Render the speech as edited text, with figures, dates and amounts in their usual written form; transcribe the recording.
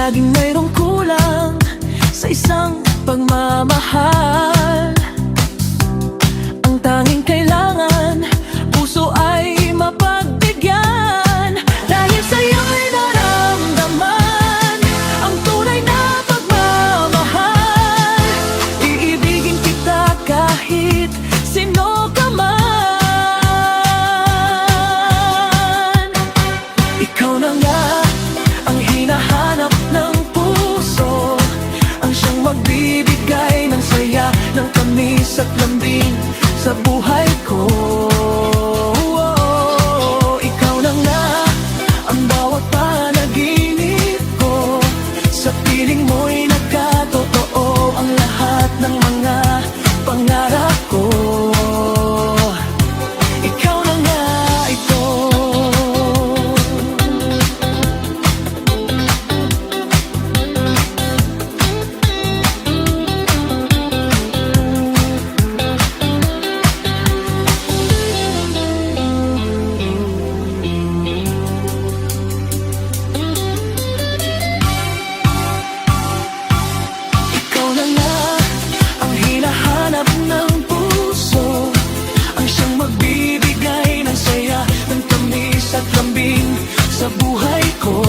laging mayroong kulang sa isang pagmamahal. Ang tanging kailangan, puso ay mapagbigyan. Dahil sa'yo'y naramdaman ang tunay na pagmamahal. Iibigin kita kahit sino ka man. Ikaw na nga ang hinahanap ng puso, ang siyang magbibigay ng saya, ng tamis at lambing sa buhay ko. Ikaw na nga ang bawat panaginip ko, sa piling mo'y nagkatotoo ang lahat ng mga pangarap ko. Ikaw na nga ito. Ikaw na nga ang hinahanap ng puso, ang siyang magbibigay ng saya, ng tamis at lambing sa buhay ko.